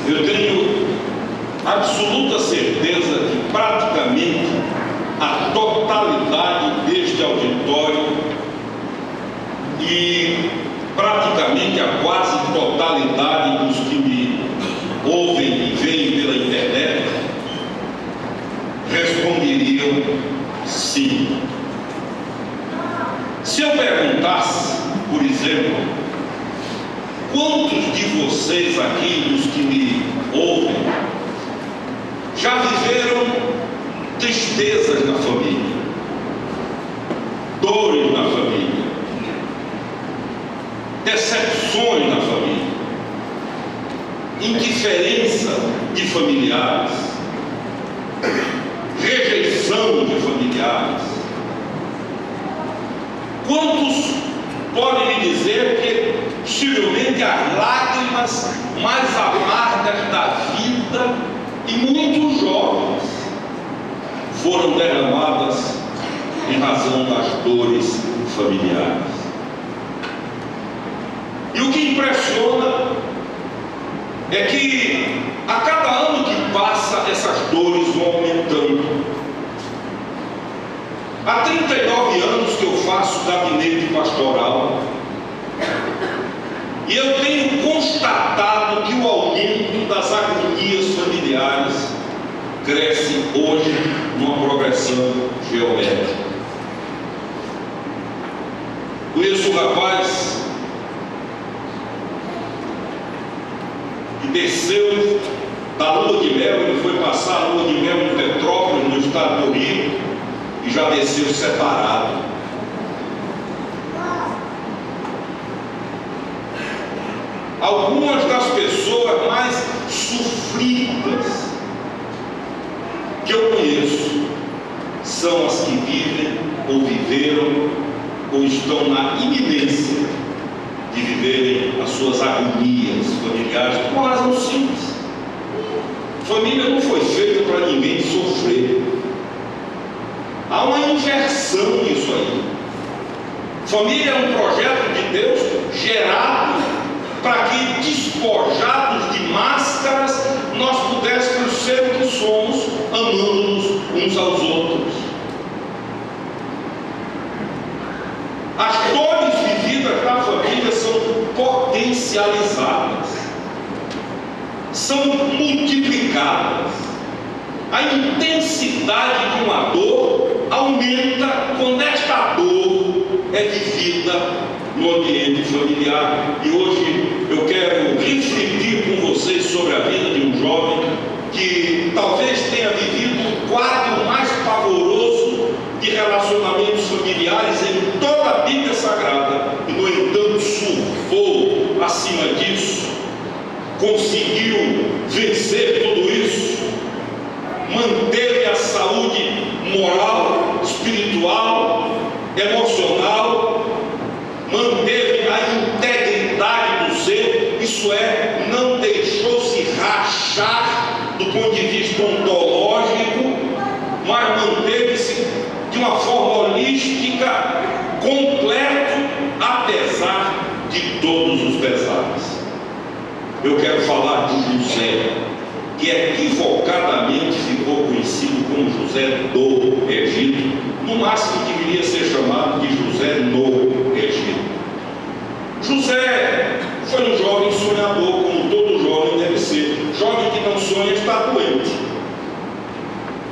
Eu tenho absoluta certeza que praticamente a totalidade deste auditório e praticamente a quase totalidade dos que me ouvem e veem pela internet responderiam sim. Se eu perguntasse, por exemplo, quantos de vocês aqui, dos que me ouvem, já viveram tristezas na família, dores na família, decepções na família, indiferença de familiares, rejeição de familiares? Quantos podem me dizer que possivelmente as lágrimas mais amargas da vida, e muitos jovens, foram derramadas em razão das dores familiares? E o que impressiona é que a cada ano que passa essas dores vão aumentando. Há 39 anos que eu faço gabinete pastoral e eu tenho constatado que o aumento das agonias familiares cresce hoje numa progressão geométrica. Conheço um rapaz que desceu da lua de mel, ele foi passar a lua de mel em Petrópolis, no estado do Rio, e já desceu separado. Algumas das pessoas mais sofridas que eu conheço são as que vivem ou viveram ou estão na iminência de viverem as suas agonias familiares por uma razão simples. Família não foi feita para ninguém sofrer. Há uma inversão nisso aí. Família é um projeto de Deus gerado para que, despojados de máscaras, nós pudéssemos ser o que somos, amando-nos uns aos outros. As dores vividas na família são potencializadas, são multiplicadas. A intensidade de uma dor aumenta quando esta dor é vivida no ambiente familiar. E hoje eu quero refletir com vocês sobre a vida de um jovem que talvez tenha vivido o quadro mais pavoroso de relacionamentos familiares em toda a Bíblia Sagrada, e no entanto surfou acima disso, conseguiu vencer tudo isso, manteve a saúde moral, espiritual, emocional, manteve a integridade do ser, isso é, não deixou-se rachar do ponto de vista ontológico, mas manteve-se de uma forma holística, completo, apesar de todos os pesares. Eu quero falar de José, que equivocadamente ficou conhecido como José do Egito, no máximo deveria ser chamado de José no Egito. José foi um jovem sonhador, como todo jovem deve ser. Jovem que não sonha está doente.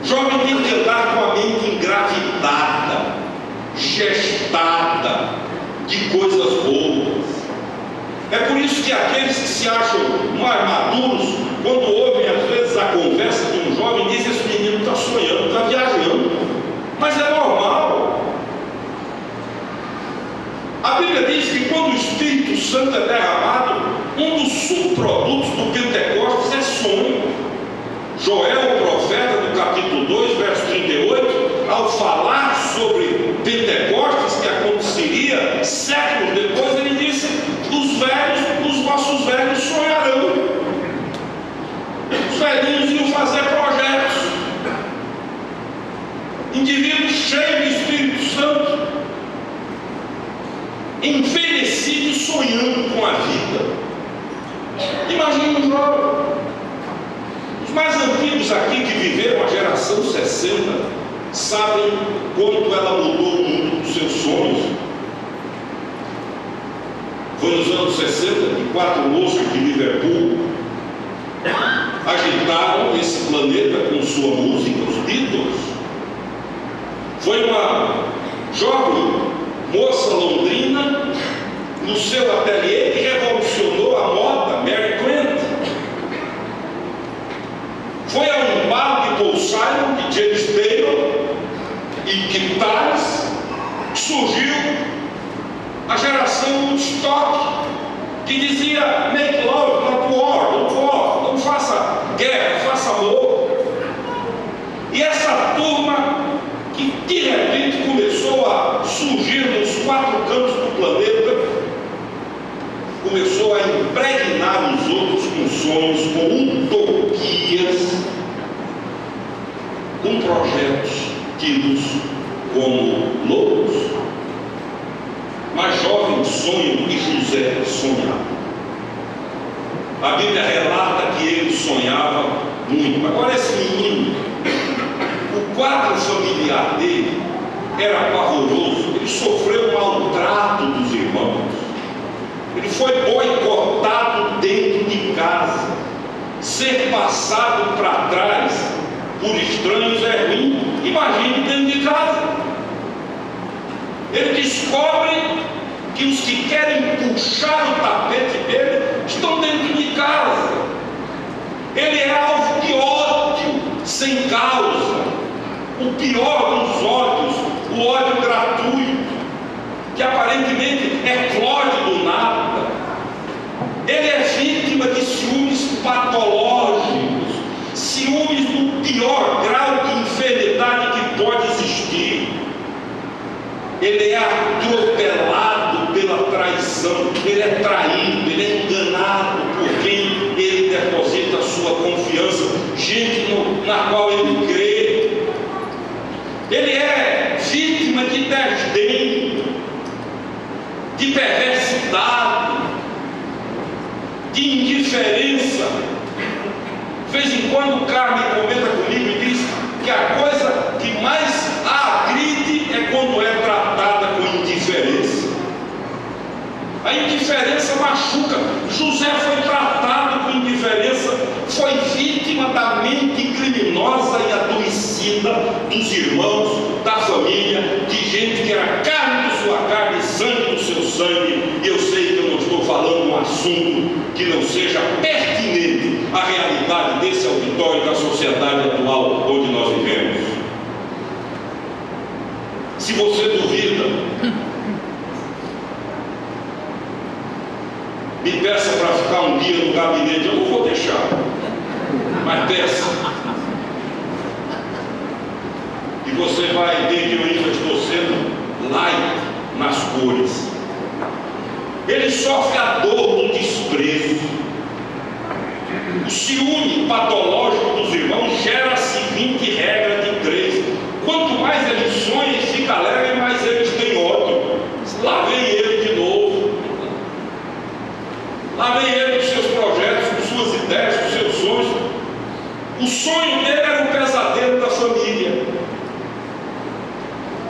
Jovem tem que andar com a mente engravidada, gestada de coisas boas. É por isso que aqueles que se acham mais maduros, quando ouvem às vezes a conversa de um jovem, dizem: esse menino está sonhando, está viajando. Mas é normal. A Bíblia diz que quando o Espírito Santo é derramado, um dos subprodutos do Pentecostes é sonho. Joel, o profeta, no capítulo 2, verso 38, ao falar sobre Pentecostes, que aconteceria séculos depois, ele disse: os vossos velhos sonharão. Os velhinhos iam fazer projetos. Indivíduos cheios do Espírito Santo, envelhecidos sonhando com a vida. Imagina um jovem. amigos aqui que viveram a geração 60 sabem quanto ela mudou o mundo dos seus sonhos. Foi nos anos 60 que 4 moços de Liverpool agitaram esse planeta com sua música, os Beatles. Foi uma jovem moça londrina no seu ateliê que revolucionou a moda, Mary Quant. Foi ao embalo de Paul Simon, de James Taylor e guitarras que surgiu a geração Woodstock, que dizia make love, not war, não faça guerra, faça amor. E essa turma que de repente começou a surgir nos 4 cantos do planeta, começou a impregnar os outros com sonhos, com utopias, com projetos tidos como loucos. Mas jovens sonham e José sonhava. A Bíblia relata que ele sonhava muito. Agora esse menino, o quadro familiar dele era pavoroso. Ele sofreu um maltrato dos irmãos. Ele foi boicotado dentro de casa. Ser passado para trás por estranhos é ruim. Imagine dentro de casa. Ele descobre que os que querem puxar o tapete dele estão dentro de casa. Ele é alvo de ódio sem causa, o pior dos ódios, o ódio gratuito, que aparentemente eclode do nada. Ele é vítima de ciúmes patológicos, ciúmes do pior grau de enfermidade que pode existir. Ele é atropelado pela traição, ele é traído, ele é enganado por quem ele deposita a sua confiança, gente na qual ele crê. Ele é vítima de desdém, de perversidade, de indiferença. De vez em quando o Carmen comenta comigo e diz que a coisa que mais a agride é quando é tratada com indiferença. A indiferença machuca. José foi tratado com indiferença, foi vítima da mente criminosa e adoecida dos irmãos, da família, de gente que era carne de sua carne, sangue do seu sangue. E eu sei que eu não estou falando um assunto que não seja pertinente à realidade desse auditório, da sociedade atual onde nós vivemos. Se você duvida, me peça para ficar um dia no gabinete, eu não vou deixar, mas peça. E você vai ver que eu ainda estou sendo light nas cores. Ele sofre a dor do desprezo. O ciúme patológico dos irmãos gera a seguinte regra de 3: quanto mais ele sonha e fica alegre, mais eles têm ódio. Lá vem ele de novo. Lá vem ele com seus projetos, com suas ideias, com seus sonhos. O sonho dele era o pesadelo da família.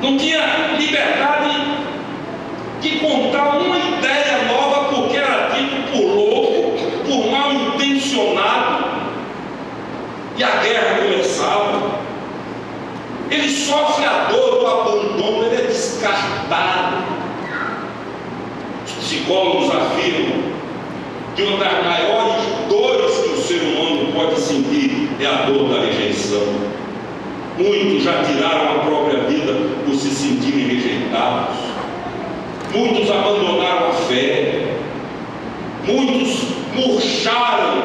Não tinha liberdade de contar uma ideia nova, porque era dito por louco, por mal intencionado. E a guerra começava. Ele sofre a dor do abandono, ele é descartado. Os psicólogos afirmam que uma das maiores dores que o ser humano pode sentir é a dor da rejeição. Muitos já tiraram a própria vida por se sentirem rejeitados. Muitos abandonaram a fé. Muitos murcharam.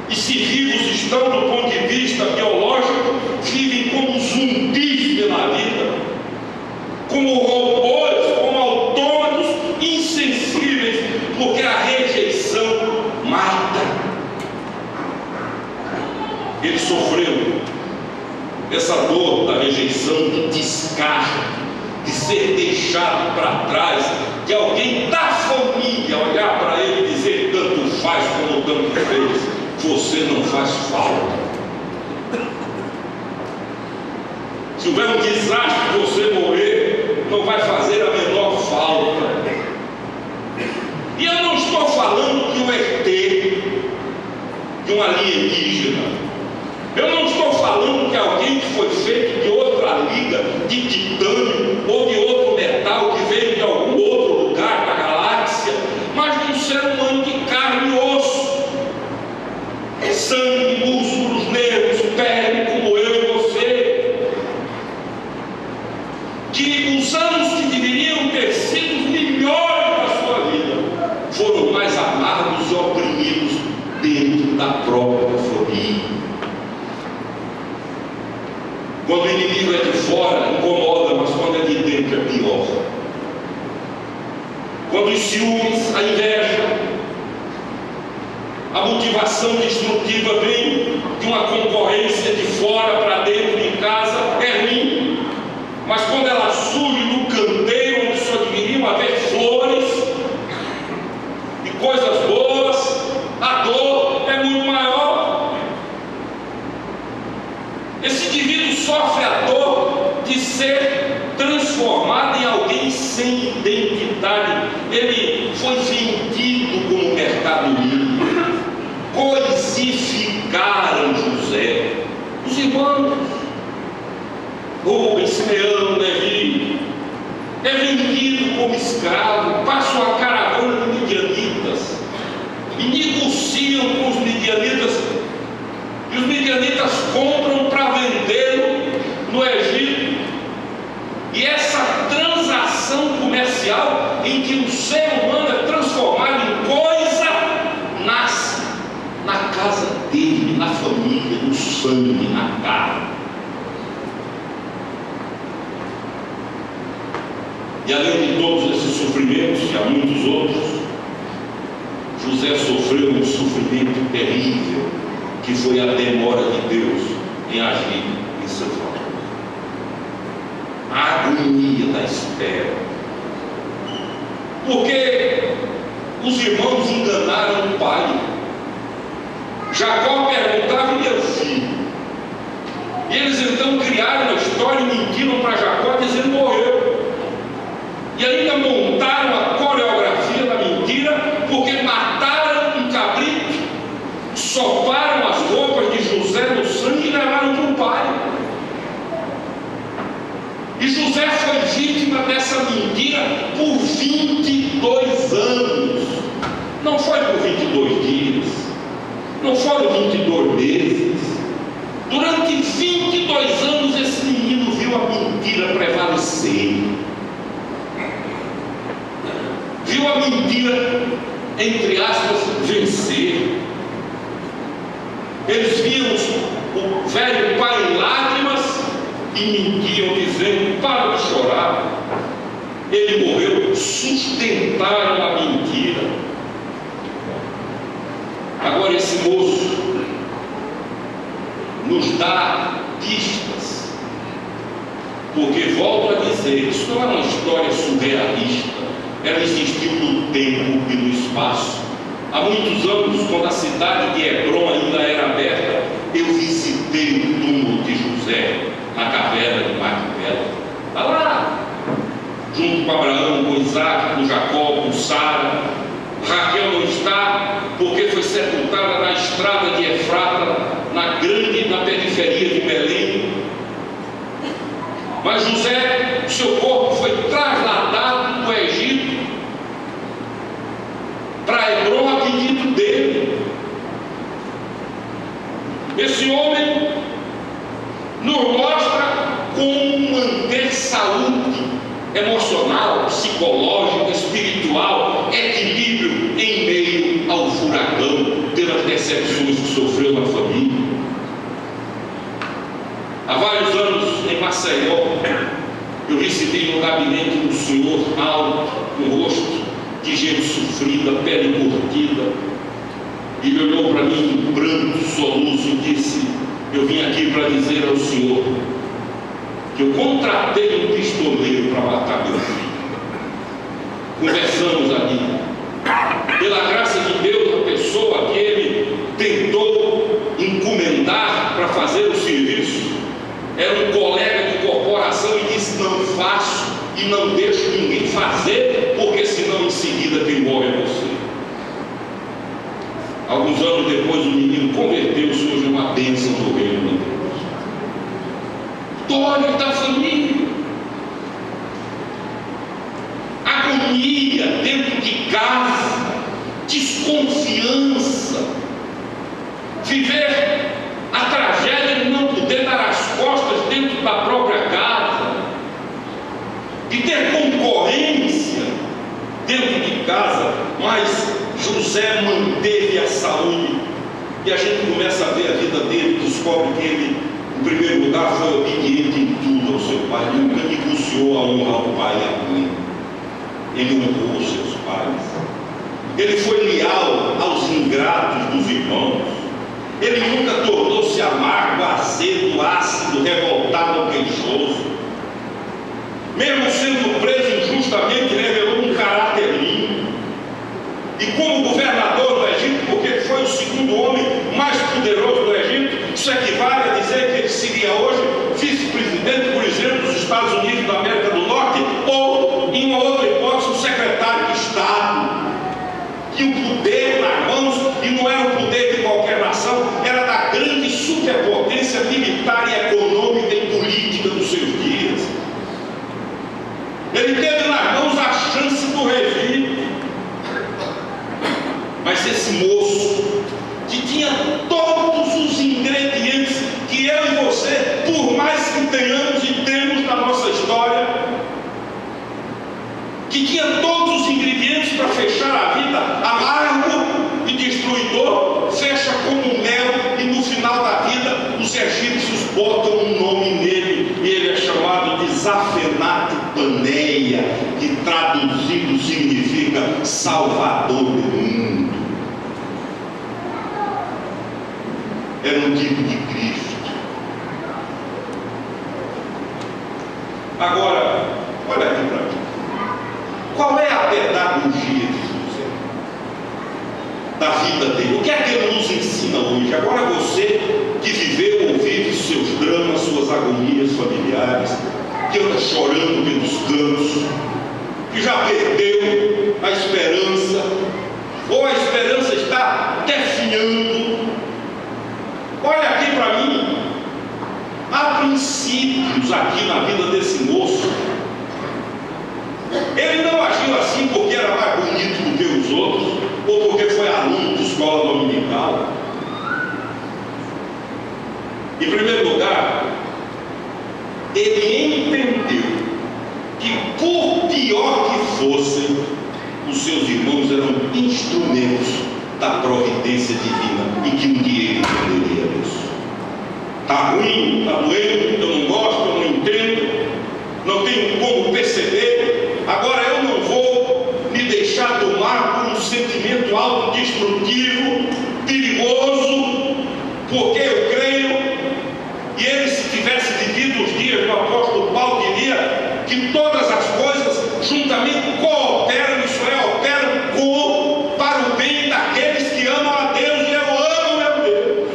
E se vivos estão do ponto de vista biológico, vivem como zumbis pela vida, como robôs, como autômatos, insensíveis, porque a rejeição mata. Ele sofreu essa dor da rejeição, de descarte, de ser deixado para trás, de alguém da família olhar para ele e dizer: tanto faz como tanto fez, você não faz falta. Se houver um desastre, você morrer, não vai fazer a menor falta. E eu não estou falando de um ET, de um alienígena. Eu não estou falando de alguém que foi feito de outra liga, de titânio ou de outro metal que veio de algum outro lugar da galáxia, mas de um ser humano de carne e osso, sangue, músculos, nervos, pele, como eu e você, que os anos que deveriam ter sido os melhores da sua vida foram mais amargos e oprimidos dentro da própria família. Quando o inimigo é de fora, incomoda, mas quando é de dentro é pior. Quando os ciúmes, a inveja, a motivação destrutiva vem de uma concorrência de fora para dentro de casa, é ruim. Mas quando ela surge no canteiro onde só deveriam haver flores e coisas boas, a dor é muito maior. Esse indivíduo sofre a dor de ser transformado em alguém sem identidade. Ele foi vendido como mercadoria. Coisificaram José. Os irmãos Rubens, Simeão, Levi, é vendido como escravo, passa uma caravana de midianitas e negociam com os midianitas, e os midianitas compram para vendê-lo no Egito. E essa transação comercial em que o ser humano é transformado em coisa, nasce na casa dele, na família, no sangue, na carne. E além de todos esses sofrimentos, e há muitos outros, José sofreu um sofrimento terrível, que foi a demora de Deus em agir em seu favor. A agonia da espera. Porque os irmãos enganaram o pai. Jacó perguntava: e meu filho? E eles então criaram uma história e mentiram para Jacó, dizendo: morreu. E ainda montaram a coreografia da mentira, porque mataram um cabrito, soparam as roupas de José no sangue e levaram para o pai. E José foi vítima dessa mentira por 22 anos. Não foi por 22 dias, não foram 22 meses. Durante 22 anos esse menino viu a mentira prevalecer. Viu a mentira, entre aspas, vencer. Eles viam o velho pai em lágrimas e mentiam, dizendo: para de chorar, ele morreu. Sustentaram a mentira. Agora esse moço nos dá pistas, porque, volto a dizer, isso não é uma história surrealista. Ela existiu no tempo e no espaço. Há muitos anos, quando a cidade de Hebrom ainda era aberta, eu visitei o túmulo de José na caverna de Macpela. Está lá, junto com Abraão, com Isaac, com Jacó, com Sara. Raquel não está, porque foi sepultada na estrada de Efrata, na periferia de Belém. Mas José, seu corpo foi trasladado do Egito para Hebrom a pedido dele. Esse homem nos mostra como manter saúde emocional, psicológica, espiritual, equilíbrio em meio ao furacão, pelas decepções que sofreu na família. Há vários anos, em Maceió, eu recebi no gabinete um senhor alto, com rosto de gente sofrida, pele curtida. E ele olhou para mim em pranto, soluço, e disse: eu vim aqui para dizer ao senhor que eu contratei um pistoleiro para matar meu filho. Conversamos ali. Pela graça de Deus, a pessoa que ele tentou encomendar para fazer o serviço era um colega de não deixo ninguém fazer, porque senão em seguida quem morre é você. Alguns anos depois o menino converteu-se, hoje é uma bênção do reino de Deus. História da família. Agonia dentro de casa, desconfiança, viver a tragédia de não poder dar as costas dentro da própria casa, de ter concorrência dentro de casa, mas José manteve a saúde, e a gente começa a ver a vida dele, descobre que ele, em primeiro lugar, foi obediente em tudo ao seu pai, nunca negociou a honra ao pai e à mãe, ele honrou seus pais, ele foi leal aos ingratos dos irmãos, ele nunca tornou-se amargo, azedo, ácido, revoltado ou queixoso. Mesmo sendo preso injustamente, revelou um caráter limpo. E como governador do Egito, porque ele foi o segundo homem mais poderoso do Egito, isso equivale a dizer que ele seria hoje vice-presidente, por exemplo, dos Estados Unidos da América do Norte, ou, em uma outra hipótese, um secretário de Estado. E o poder nas mãos, e não era o poder de qualquer nação, era da grande superpotência militar e econômica e política dos seus dias. Ele teve nas mãos a chance do regime. Mas esse moço, que tinha todos os ingredientes que eu e você, por mais que tenhamos e temos na nossa história, que tinha todos os ingredientes para fechar a vida amargo e destruidor, fecha como mel, e no final da vida os egípcios botam um nome nele, e ele é chamado de Zafenate Paneia, que traduzido significa Salvador do mundo. Era um tipo de Cristo. Agora, olha aqui para mim. Qual é a pedagogia de José? Da vida dele? O que é que ele nos ensina hoje? Agora você que viveu ou vive seus dramas, suas agonias familiares, que anda chorando pelos cantos, que já perdeu a esperança, ou a esperança está definhando. Olha aqui para mim. Há princípios aqui na vida desse moço. Ele não agiu assim porque era mais bonito do que os outros, ou porque foi aluno de escola dominical. Em primeiro lugar, ele entendeu que, por pior que fossem, os seus irmãos eram instrumentos da providência divina, e que um dia ele entenderia isso. Está ruim, está doendo, eu não gosto, eu não entendo, não tenho como perceber. Agora eu não vou me deixar tomar por um sentimento autodestrutivo, perigoso, porque eu creio. E ele, se tivesse vivido os dias do apóstolo Paulo, diria que todas as coisas juntamente cooperam, isso é, operam para o bem daqueles que amam a Deus, e eu amo meu Deus.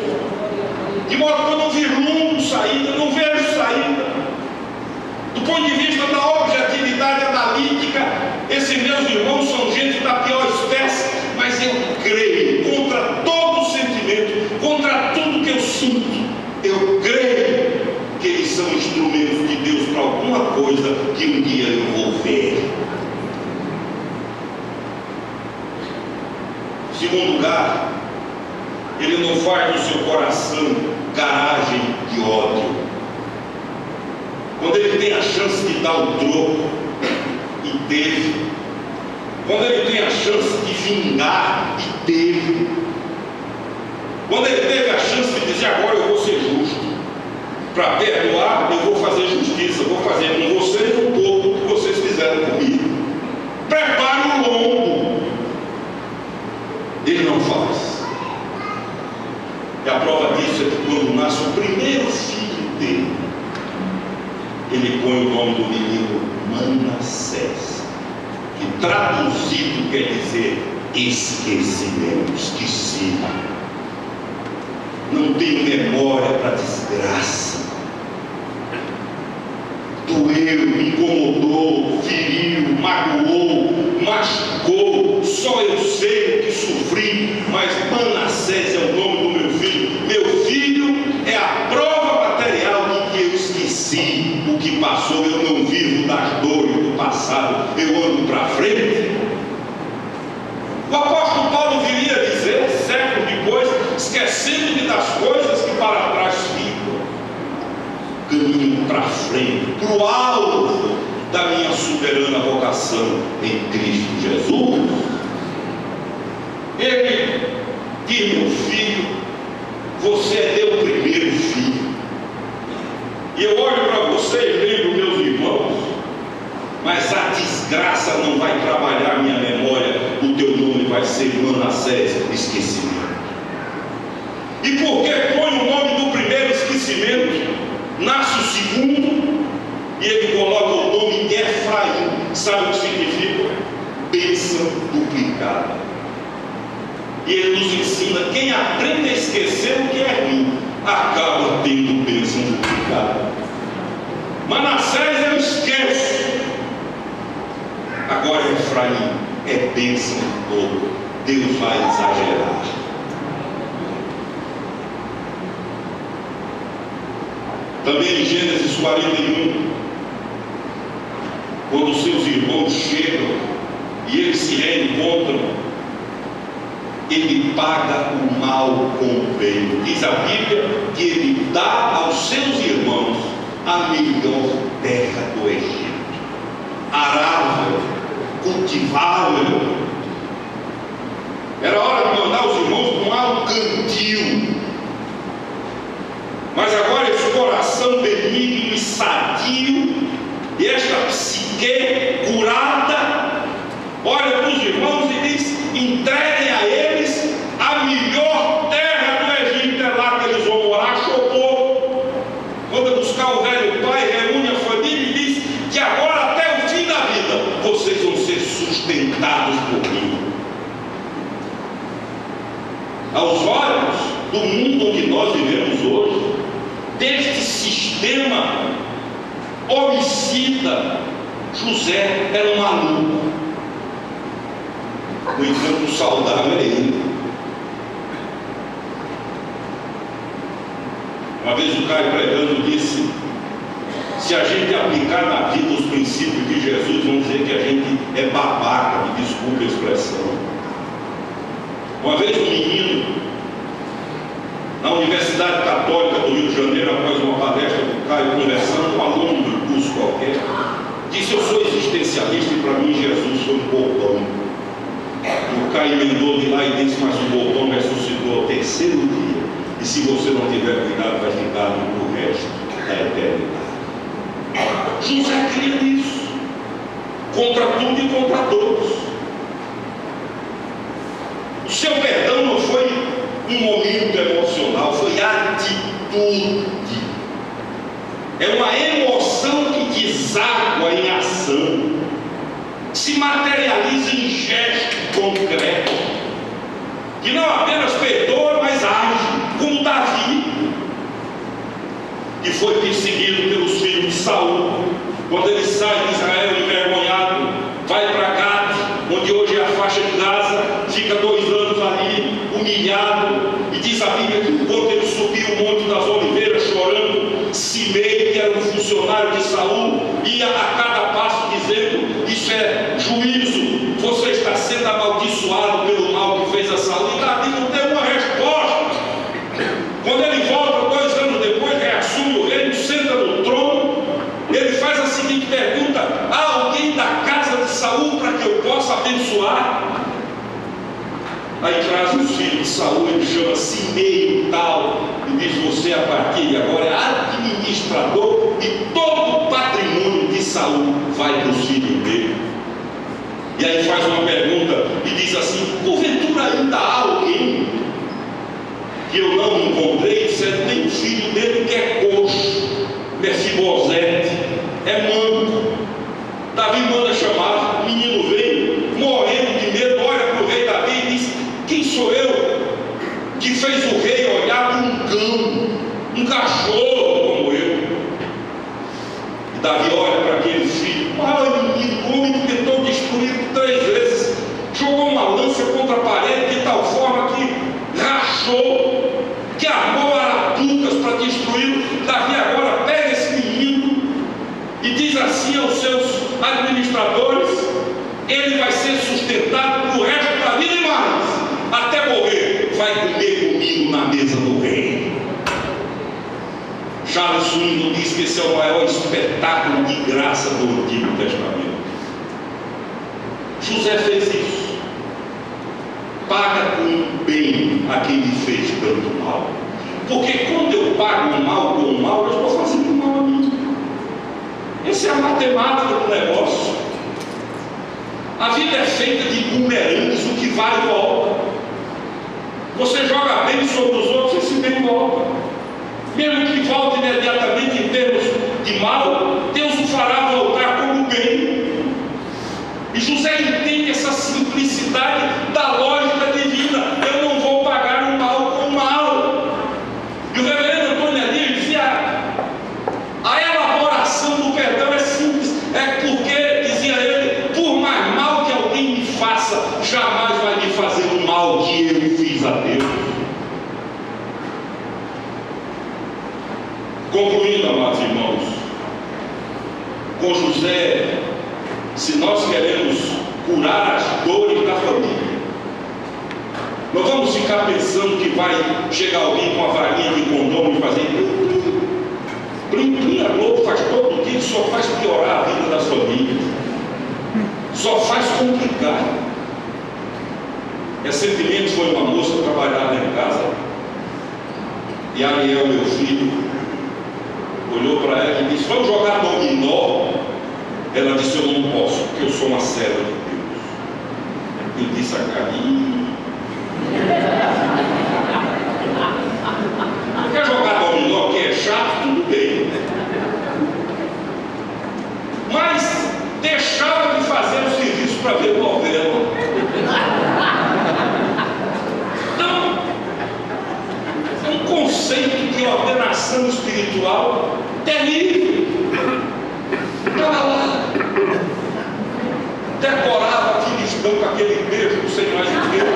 De modo que eu não vislumbro saída, não vejo saída. Do ponto de vista da objetividade analítica, esses meus irmãos são gente da pior espécie, mas eu creio, contra todo sentimento, contra tudo que eu sinto, eu creio que eles são instrumentos de Deus para alguma coisa que um dia eu vou ver. Em segundo lugar, ele não faz do seu coração garagem de ódio. Quando ele tem a chance de dar o troco, e teve. Quando ele tem a chance de vingar, e teve. Quando ele teve a chance de dizer, agora eu vou ser justo, para perdoar, eu vou fazer justiça, vou fazer com vocês um pouco do que vocês fizeram comigo. Prepare o lombo. Ele não faz. E a prova disso é que quando nasce o primeiro filho dele, ele põe o nome do menino Manassés, que traduzido quer dizer esquecimento, esquecido. Não tenho memória para desgraça. Doeu ofendeu, incomodou, feriu, magoou, machucou. Só eu sei o que sofri, mas Manassés é o nome do meu filho. Meu filho é a prova material de que eu esqueci o que passou. Eu não vivo das dores do passado, eu ando para frente. O apóstolo Paulo viria a dizer, séculos depois, esquecendo-me das coisas que para trás ficam, caminho para frente, para o alvo da minha soberana vocação em Cristo Jesus. Ele diz: meu filho, você é meu primeiro filho. E eu olho para você e lembro meus irmãos, mas a desgraça não vai trabalhar a minha memória, o teu nome vai ser Manassés, esquecimento. E porque põe o nome do primeiro esquecimento, nasce o segundo, e ele coloca o nome de Efraim. Sabe o que significa? Bênção duplicada. E ele nos ensina: quem aprende a esquecer o que é ruim, acaba tendo bênção duplicada. Manassés eu esqueço, agora Efraim é bênção toda. Deus vai exagerar. Também em Gênesis 41, quando seus irmãos chegam e eles se reencontram, ele paga o mal com o bem. Diz a Bíblia que ele dá aos seus irmãos a melhor terra do Egito, arável, cultivável. Era hora de mandar os irmãos tomar um cantil, mas agora esse coração benigno e sadio, e esta psique curada, olha para os irmãos e diz: entreguem a eles a melhor terra do Egito. É lá que eles vão morar. Chocou. Manda buscar o velho pai, reúne a família e diz que agora até o fim da vida vocês vão ser sustentados por mim. Aos olhos do mundo onde nós vivemos hoje, deste sistema homicida, José era um maluco. No entanto, saudável é ele. Uma vez o Caio pregando disse: se a gente aplicar na vida os princípios de Jesus, vão dizer que a gente é babaca, me desculpe a expressão. Uma vez um menino na Universidade Católica do Rio de Janeiro, após uma palestra do Caio conversando, um aluno do curso qualquer, disse: eu sou existencialista e para mim Jesus foi um bobão. O Caio emendou de lá e disse: mas o bobão ressuscitou ao terceiro dia, e se você não tiver cuidado vai ficar no resto da eternidade. José cria nisso, contra tudo e contra todos. O seu perdão não foi um momento emocional, foi atitude. É uma emoção que deságua em ação, se materializa em gesto concreto, que não apenas perdoa, mas age, como Davi, que foi perseguido pelos filhos de Saul. Quando ele sai de Israel envergonhado, vai para Gade, onde hoje é a faixa de Gaza, fica 2 anos ali, humilhado, e diz a Bíblia que enquanto ele subiu o Monte das Oliveiras chorando, Simei, que era um funcionário de Saul, ia a cada passo dizendo: isso é juízo, você está sendo amaldiçoado pelo mal que fez a Saul. E Davi não tem uma resposta. Quando ele volta 2 anos depois, reassume o reino, senta no trono, ele faz a seguinte pergunta: há alguém da casa de Saul para que eu possa abençoar? Aí traz os filhos de Saul, ele chama Simei tal, e diz: você a partir de agora é administrador, e todo o patrimônio de Saul vai para os filhos dele. E aí faz uma pergunta e diz assim: porventura ainda há alguém que eu não encontrei? Certo, tem um filho dele que é coxo, Mefibosete, é manco. Davi manda chamar, o menino vem, morrendo de medo, olha para o rei Davi e diz: quem sou eu que fez o rei olhar para um cão, um cachorro como eu? E Davi olha para aquele filho, menino, o homem que tentou destruir 3 vezes, jogou uma lança contra a parede de tal forma que rachou, que armou arapucas para destruí-lo. Davi agora pega esse menino e diz assim aos seus administradores: ele vai ser sustentado pro resto da vida e mais, até morrer, vai comer comigo na mesa do rei. Charles Swindoll diz que esse é o maior espetáculo de graça do Antigo Testamento. José fez isso. Paga com bem a quem lhe fez tanto mal. Porque quando eu pago o mal com o mal, eu estou fazendo mal a mim. Essa é a matemática do negócio. A vida é feita de bumerangues, o que vai e volta. Você joga bem sobre os outros, esse bem volta. Mesmo que volte imediatamente em termos de mal, Deus o fará voltar como bem. E José entende essa simplicidade da lógica divina. Eu não vou pagar o mal com o mal. E o reverendo Antônio Elias dizia: a elaboração do perdão é simples. É porque, dizia ele, por mais mal que alguém me faça, jamais vai me fazer o mal que eu fiz a Deus. Concluindo, amados irmãos, com José, se nós queremos curar as dores da família, não vamos ficar pensando que vai chegar alguém com a varinha de condômino e fazer plim, a Globo faz todo dia, só faz piorar a vida das famílias, só faz complicar. Recentemente foi uma moça trabalhar lá em casa, e Ariel, meu filho, olhou para ela e disse: vamos jogar dominó? Ela disse: eu não posso, porque eu sou uma serva de Deus. Eu disse a Carinha: quer jogar dominó que é chato? Tudo bem. Mas deixava de fazer o serviço para ver novela. Então, é um conceito de ordenação espiritual terrível. Estava lá, decorava Filistão com aquele beijo do Senhor Deus,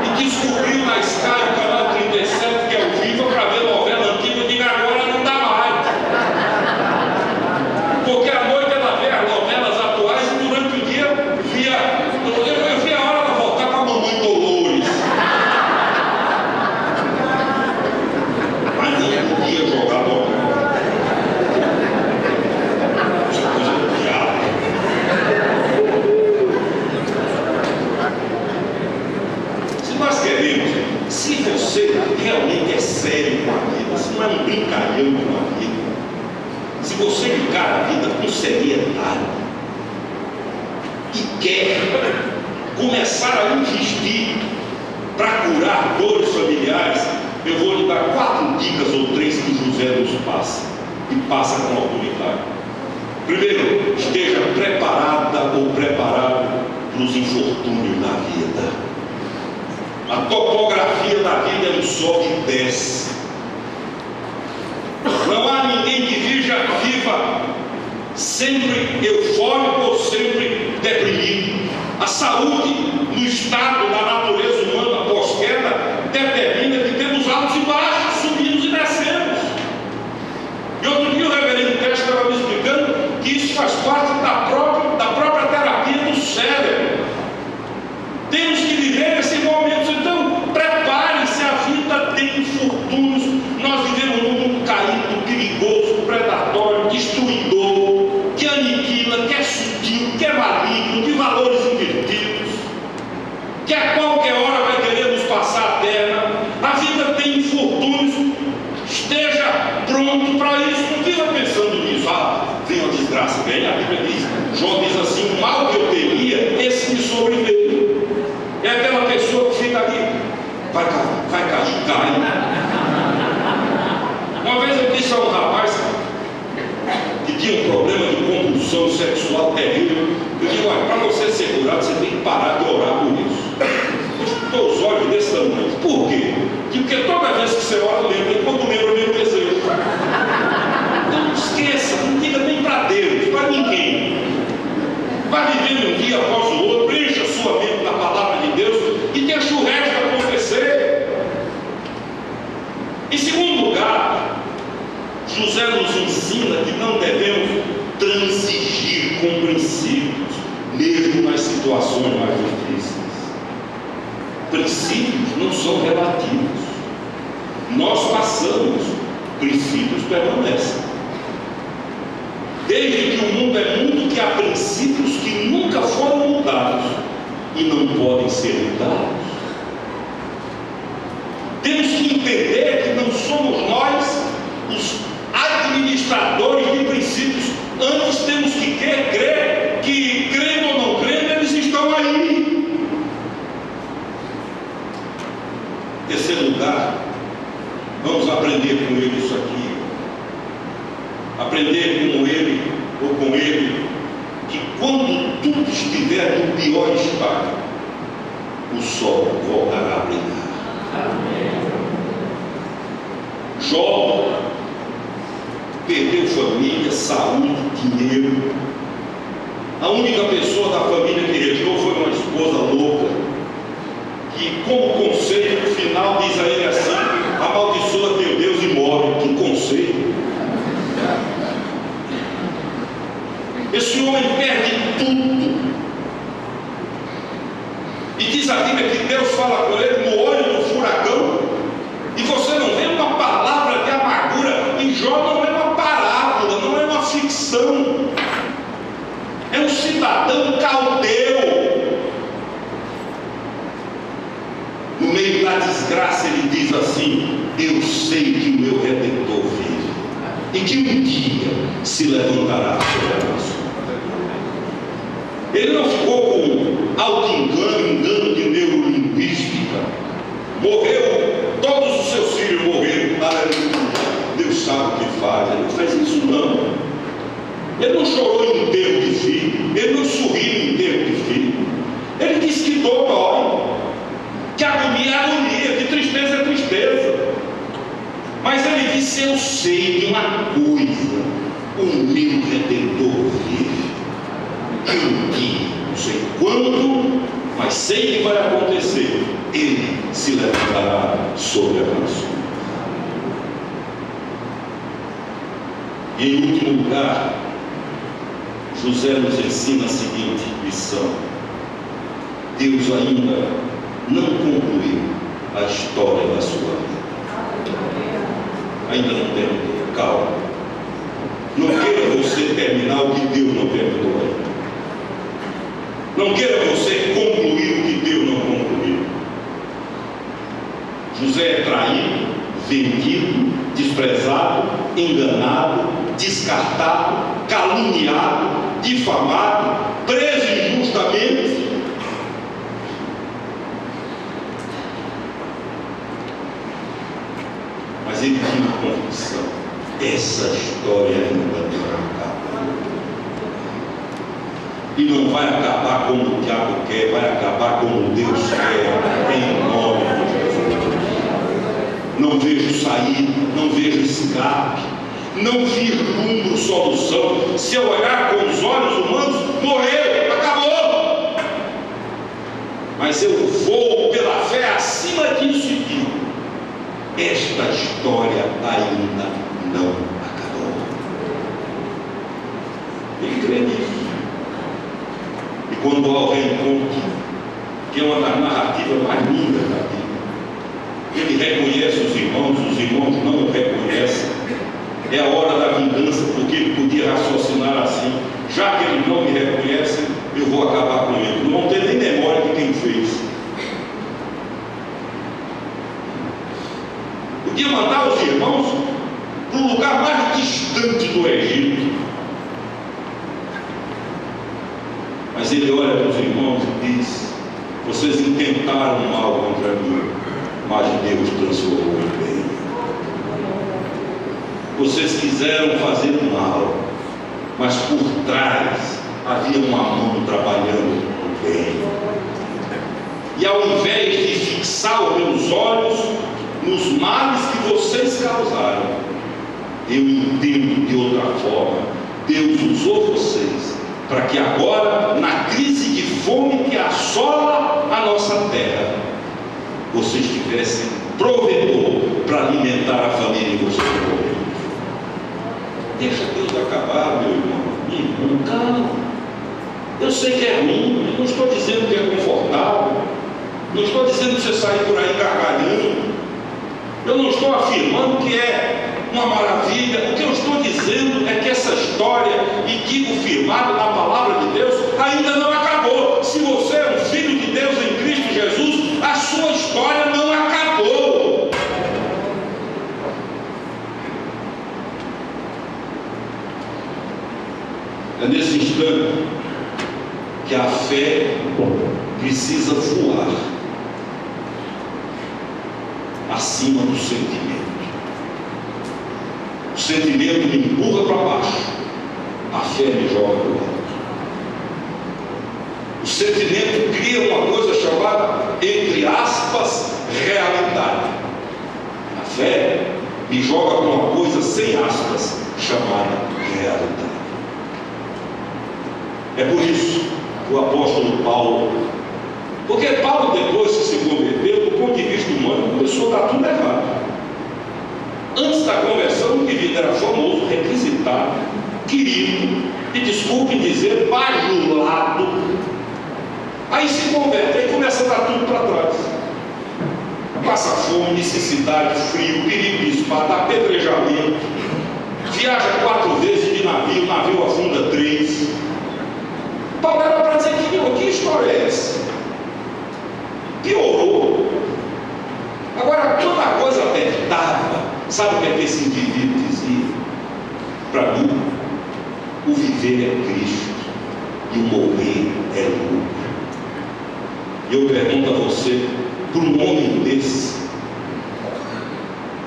e descobriu na Sky o canal 37, que é o Viva, para ver novela antiga. Eu digo: agora não dá mais, porque à noite ela vê as novelas atuais e durante o dia eu via a hora ela voltar com a Mamãe Dolores. Mas nem podia jogar novela. Se você realmente é sério com a vida, se não é um brincalhão com a vida, se você encara a vida com seriedade e quer começar a investir para curar dores familiares, eu vou lhe dar 4 dicas ou 3 que José nos passa, e passa com autoridade. Primeiro, esteja preparada ou preparado para os infortúnios da vida. A topografia da vida é um sobe e desce. Não há ninguém que viva sempre eufórico ou sempre deprimido. A saúde no estado da natureza humana pós-queda determina que temos altos e baixos, subimos e descemos. E outro dia o reverendo Teste estava me explicando que isso faz parte da própria terapia do cérebro. Temos que viver esses momentos. Então prepare-se, a vida tem infortúnios. Nós vivemos num mundo caído, perigoso, predatório, destruidor, que aniquila, que é sutil, que é maligno, de valores invertidos, que a qualquer hora vai querer nos passar a terra. A vida tem infortúnios. Esteja pronto para isso. Não viva pensando nisso: vem uma desgraça. Vem, a Bíblia diz, João diz assim: o mal que eu temia, esse me sobreveio. É aquela pessoa que fica ali, vai cair, cai. Uma vez eu disse a um rapaz que tinha um problema de compulsão sexual terrível, eu digo: olha, para você ser curado, você tem que parar de orar por isso. Eu estou os olhos desse tamanho. Por quê? Porque toda vez que você ora, lembra, e quando lembra, vem o desejo. Então, Vá vivendo um dia após o outro, encha a sua mente na palavra de Deus e deixa o resto acontecer. Em segundo lugar, José nos ensina que não devemos transigir com princípios, mesmo nas situações mais difíceis. Princípios não são relativos. Nós passamos, princípios permanecem. Desde que o mundo é mundo, que há princípios que nunca foram mudados e não podem ser mudados. Temos que entender que não somos nós os administradores de princípios. Antes temos que crer que, crendo ou não crendo, eles estão aí. Em terceiro lugar, vamos aprender com ele isso aqui. Aprender com ele, ou com ele, que quando tudo estiver no pior estado, o sol voltará a brilhar. Jó perdeu família, saúde, dinheiro. A única pessoa da família que retirou foi uma esposa louca, que, como conselho final, diz a ele assim: amaldiçoa teu Deus e morre. Que conselho! Esse homem perde tudo. E diz a Bíblia que Deus fala com ele no olho do furacão. E você não vê uma palavra de amargura. Em Jó não é uma parábola, não é uma ficção. É um cidadão caldeu. No meio da desgraça ele diz assim: eu sei que o meu Redentor vive e que um dia se levantará sobre a nação. Ele não ficou com auto-engano de neurolinguística. Morreu, todos os seus filhos morreram. Aleluia, Deus sabe o que faz. Ele não fez isso não. Ele não chorou em enterro de filho. Ele não sorriu em enterro de filho. Ele disse que dor dói, que agonia é agonia, que tristeza é tristeza. Mas ele disse: eu sei de uma coisa, o meu Redentor vive. Um dia, não sei quando, mas sei que vai acontecer. Ele se levantará sobre a nação. E em último lugar, José nos ensina a seguinte lição: Deus ainda não concluiu a história da sua vida. Ainda não terminou. Calma. Não queira você terminar o que Deus não terminou ainda. Não queira você concluir o que Deus não concluiu. José é traído, vendido, desprezado, enganado, descartado, caluniado, difamado, preso injustamente. Mas ele tinha convicção: essa história ainda não acaba. E não vai acabar como o diabo quer, vai acabar como Deus quer, em nome de Jesus. Não vejo saída, não vejo escape, não vislumbro solução. Se eu olhar com os olhos humanos, morreu, acabou. Mas eu vou pela fé acima disso e digo: esta história ainda não acabou. Ele crê nisso. E quando há o reencontro, que é uma das narrativas mais lindas da Bíblia, ele reconhece os irmãos não o reconhecem. É a hora da vingança, porque ele podia raciocinar assim: já que eles não me reconhecem, eu vou acabar com ele. Não vão ter nem memória de quem fez. Podia mandar os irmãos para o lugar mais distante do Egito. Mas ele olha para os irmãos e diz: vocês intentaram mal contra mim, mas Deus transformou em bem. Vocês quiseram fazer mal, mas por trás havia uma mão trabalhando o bem. E ao invés de fixar os meus olhos nos males que vocês causaram, eu entendo de outra forma. Deus usou vocês para que agora, na crise de fome que assola a nossa terra, vocês tivessem provedor para alimentar a família de vocês. Deixa Deus acabar, meu irmão. Minha irmã, calma. Eu sei que é ruim, eu não estou dizendo que é confortável, não estou dizendo que você sair por aí gargalhando, eu não estou afirmando que é uma maravilha. O que eu estou dizendo é que essa história, e digo firmado na palavra de Deus, ainda não acabou. Se você é um filho de Deus em Cristo Jesus, a sua história não acabou. É nesse instante que a fé precisa voar acima do sentimento. O sentimento me empurra para baixo, a fé me joga para o alto. O sentimento cria uma coisa chamada, entre aspas, realidade. A fé me joga para uma coisa sem aspas, chamada realidade. É por isso que o apóstolo Paulo, porque Paulo, depois que se converteu, do ponto de vista humano, começou a dar tudo errado. Antes da conversão, o indivíduo era famoso, requisitado, querido, e desculpe dizer, bajulado. Aí se converte, aí começa a dar tudo para trás. Passa fome, necessidade, frio, perigo de espada, apedrejamento, viaja 4 vezes de navio, o navio afunda 3. Paulo era para dizer que história é essa? Piorou. Agora, quando a coisa apertava, sabe o que é que esse indivíduo dizia? Para mim, o viver é Cristo e o morrer é lucro. E eu pergunto a você, para um homem desse,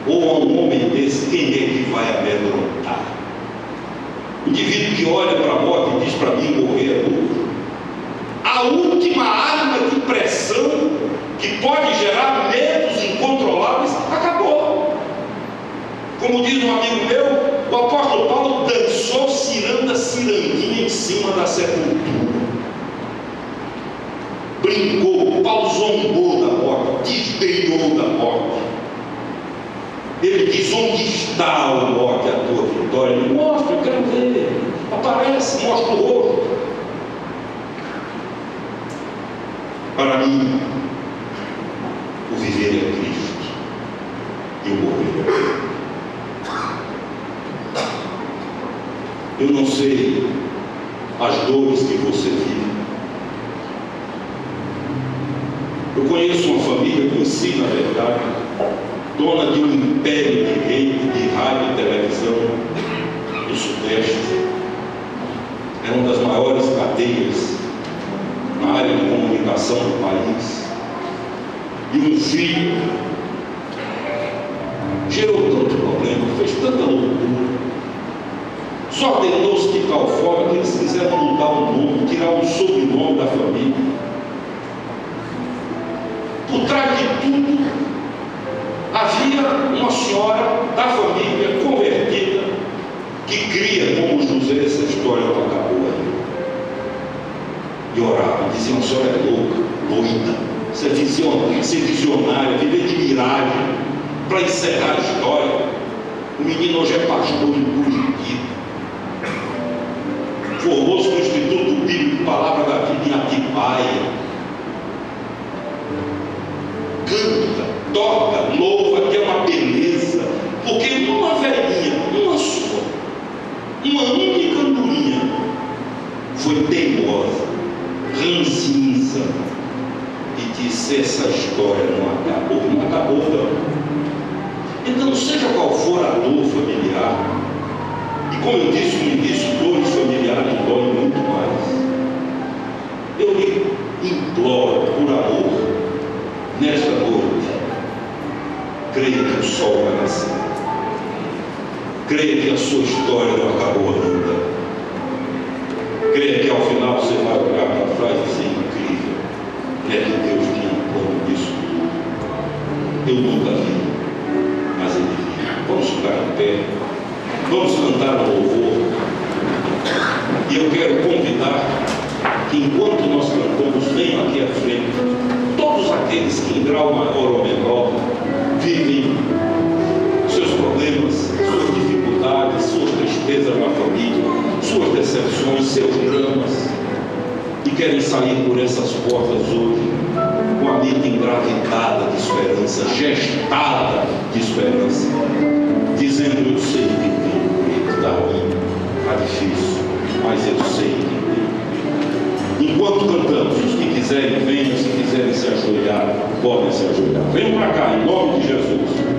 ou a um homem desse, quem é que vai amedrontar? O indivíduo que olha para a morte e diz para mim, morrer é lucro. A última arma de pressão que pode gerar medos incontroláveis acabou. Como diz um amigo meu, o apóstolo Paulo dançou cirandinha em cima da sepultura. Brincou, Paulo zombou da morte, desdenhou da morte. Ele diz: onde está, ó morte, a tua vitória? Ele mostra, eu quero ver. Aparece, mostra o rosto. Para mim, o viver é Cristo e o morrer é Cristo. Eu não sei as dores que você vive. Eu conheço uma família, conheci na verdade, dona de um império de rede, de rádio e televisão do Sudeste. É uma das maiores cadeias na área de comunicação do país. E um filho gerou tanto problema, fez tanta loucura. Só ordenou-se de tal forma que eles quiseram mudar o nome, tirar o sobrenome da família. Por trás de tudo, havia uma senhora da família convertida que cria como José essa história não acabou aí. E orava, dizia: a senhora é louca, doida, você é visionária, viver de miragem. Para encerrar a história, o menino hoje é pastor em Curitiba, formou-se no Instituto Bíblico Palavra da Vida em Atibaia, canta, toca, louva, que é uma beleza, porque uma velhinha, uma só, uma única andorinha, foi teimosa, ranzinza, e disse: essa história não acabou não. Então, seja qual for a dor familiar, e como eu disse no início, dores familiares doem muito mais. Eu lhe imploro, por amor, nesta noite, creia que o sol vai nascer. Creia que a sua história não acabou ainda. Creia que ao final você vai olhar para trás e dizer: incrível, é que Deus tinha um plano disso tudo. Eu nunca vi, mas ele viu. Vamos ficar em pé, vamos cantar um louvor. E eu quero convidar que, enquanto nós cantamos, venham aqui à frente todos aqueles que, em grau maior ou menor, vivem seus problemas, suas dificuldades, suas tristezas na família, suas decepções, seus dramas, e querem sair por essas portas hoje com a mente engravidada de esperança, gestada de esperança, dizendo: eu sei que tem, está ruim, está difícil, mas eu sei que tem. Enquanto cantamos, os que quiserem venham, se quiserem se ajoelhar, podem se ajoelhar. Venham para cá, em nome de Jesus.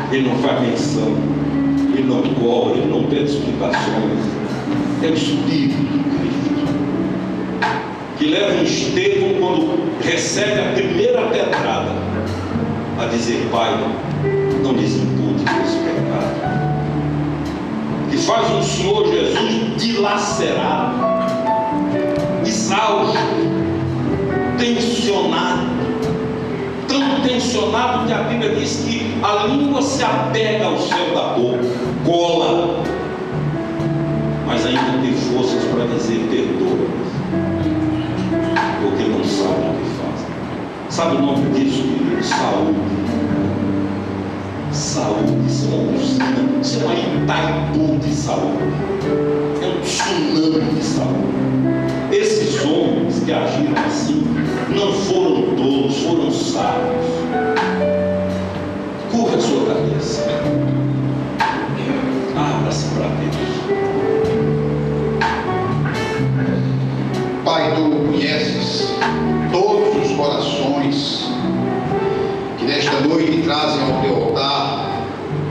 Ele não faz menção, ele não cobra, ele não pede explicações. É o Espírito de Cristo que leva um Estevão, quando recebe a primeira pedrada, a dizer: Pai, não lhes impute esse pecado. Que faz um Senhor Jesus dilacerado, exausto, tensionado que a Bíblia diz que a língua se apega ao céu da boca, cola, mas ainda tem forças para dizer perdoa, porque não sabe o que faz. Sabe o nome disso, querido? Saúde, isso é uma Itaipu de saúde, é um tsunami de saúde. Esses homens que agiram assim não foram todos, foram sábios. Curva a sua cabeça, abra-se para Deus. Pai, tu conheces todos os corações que nesta noite trazem ao teu altar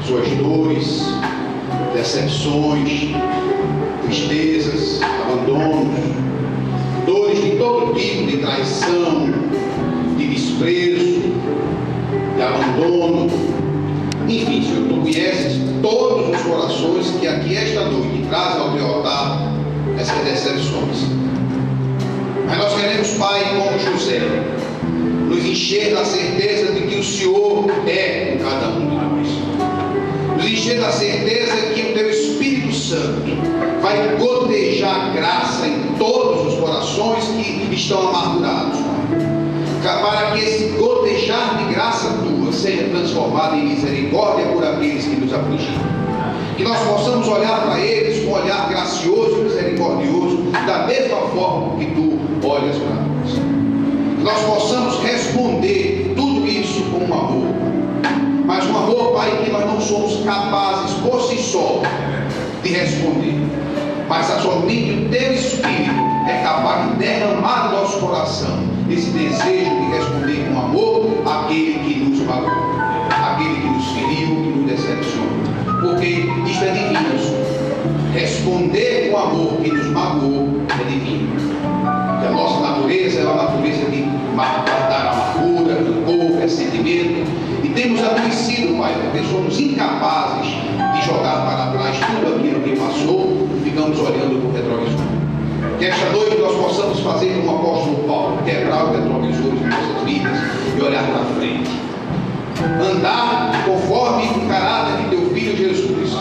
suas dores, decepções, tristezas, abandonos, dores de todo tipo, de traição, de desprezo, de abandono. Enfim, Senhor, tu conheces todos os corações que aqui esta noite trazem ao teu altar essas decepções. Mas nós queremos, Pai, como José, nos encher da certeza de que o Senhor é com cada um de nós. Nos encher da certeza que o teu Espírito Santo vai gotejar graça em todos os corações que estão amargurados, Pai. Para que esse gotejar de graça tua seja transformado em misericórdia por aqueles que nos afligiram. Que nós possamos olhar para eles com um olhar gracioso e misericordioso, da mesma forma que tu olhas para nós. Que nós possamos responder tudo isso com um amor. Mas um amor, Pai, que nós não somos capazes por si só de responder. Mas somente o teu Espírito é capaz de derramar no nosso coração esse desejo de responder com amor àquele que nos magoou, àquele que nos feriu, que nos decepcionou. Porque isto é divino, Senhor. Responder com amor que nos magoou é divino. Porque a nossa natureza é uma natureza de guardar amargura, rancor, ressentimento. E temos adoecido, Pai, porque somos incapazes de jogar para trás tudo aquilo que passou e ficamos olhando para o retrovisor. Que esta noite nós possamos fazer como o apóstolo Paulo, quebrar os retrovisores de nossas vidas e olhar para frente. Andar conforme o caráter de teu Filho Jesus,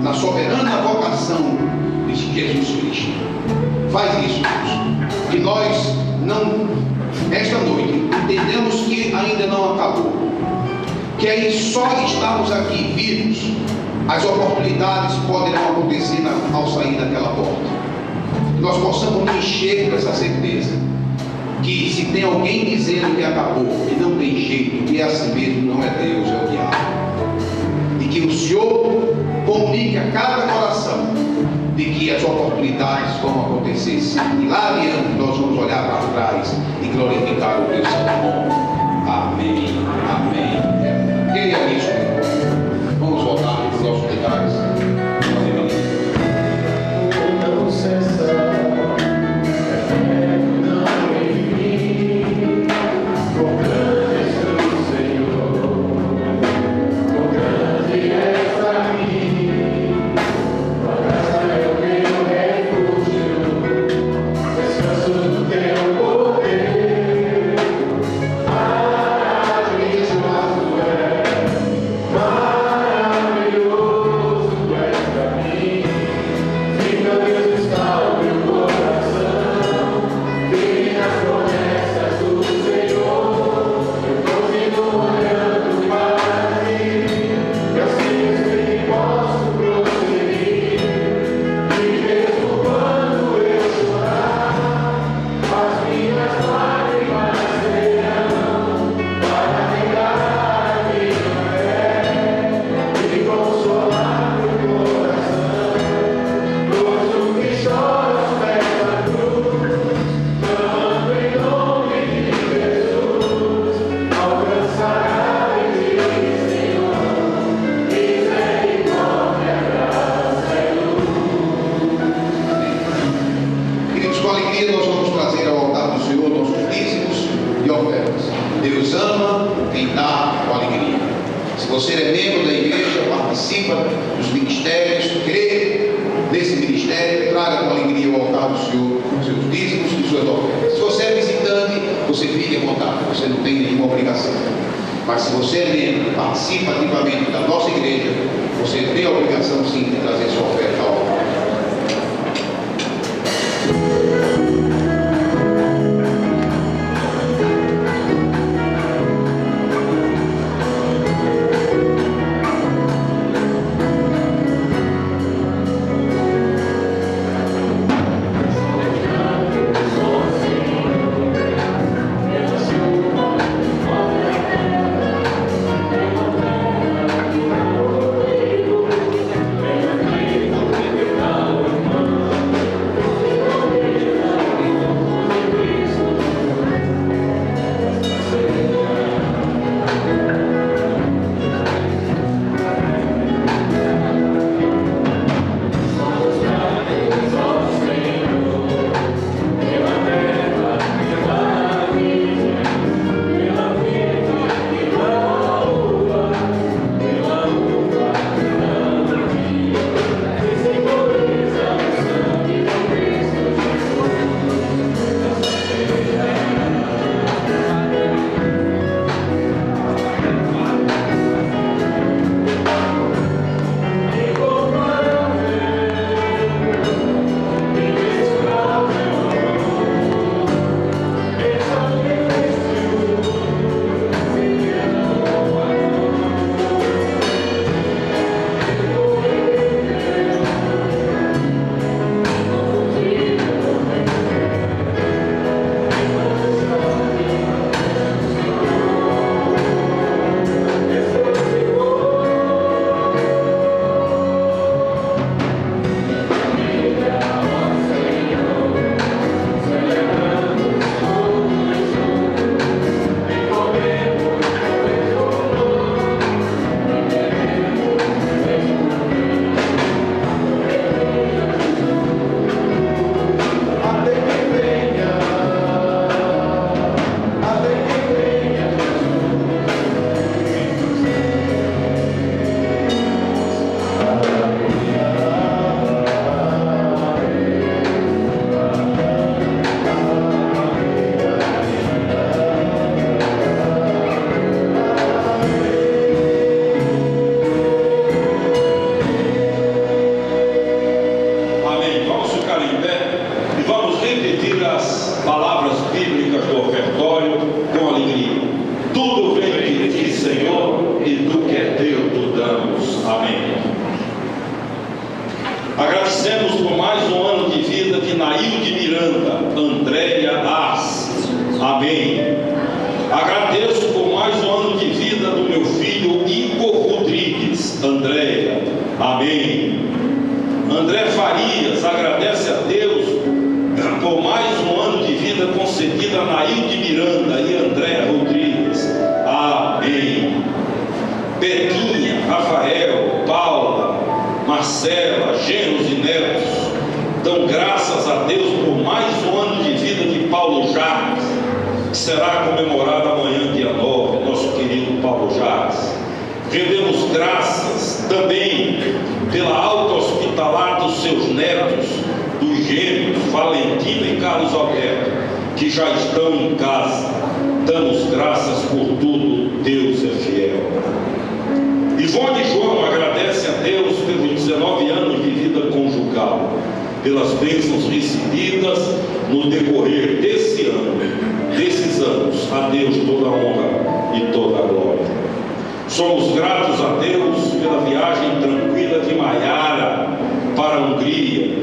na soberana vocação de Jesus Cristo. Faz isso, Deus. Que nós esta noite, entendemos que ainda não acabou. Que aí só estamos aqui vivos, as oportunidades poderão acontecer ao sair daquela porta. Que nós possamos nos encher dessa certeza. Que se tem alguém dizendo que acabou, que não tem jeito, que é assim mesmo, não é Deus, é o diabo. E que o Senhor comunique a cada coração de que as oportunidades vão acontecer sim. E lá adiante nós vamos olhar para trás e glorificar o teu santo nome. Amém, amém. Queria isso. Vamos voltar para os nossos detalhes. Não cessar. você fique à vontade, você não tem nenhuma obrigação. Mas se você é membro, participa ativamente da nossa igreja, você tem a obrigação sim de trazer sua oferta ao altar. Agradecemos por mais um ano de vida de Nailde Miranda, Andréia Ars. Amém. Agradeço por mais um ano de vida do meu filho Igor Rodrigues, Andréia. Amém. André Farias agradece a Deus por mais um ano de vida concedido a Nailde Miranda e Andréia Rodrigues. Amém. Betinha, Rafael, Paula, Marcela, genros e netos dão graças a Deus por mais um ano de vida de Paulo Jacques, que será comemorado amanhã, dia 9, nosso querido Paulo Jacques. Rendemos graças também pela alta hospitalar dos seus netos, dos gêmeos Valentina e Carlos Alberto, que já estão em casa. Damos graças por tudo, Deus é fiel. Ivone e João agradecem a Deus pelos 19 anos de vida conjugal, pelas bênçãos recebidas no decorrer desses anos. A Deus toda a honra e toda a glória. Somos gratos a Deus pela viagem tranquila de Maiara para a Hungria.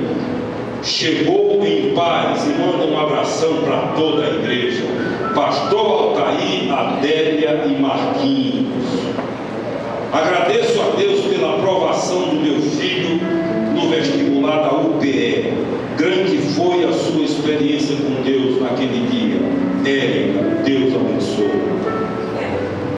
Chegou em paz e manda um abração para toda a igreja. Pastor Altair, Adélia e Marquinhos. Agradeço a Deus pela aprovação do meu filho no vestibular da UPE. Grande foi a sua experiência com Deus naquele dia.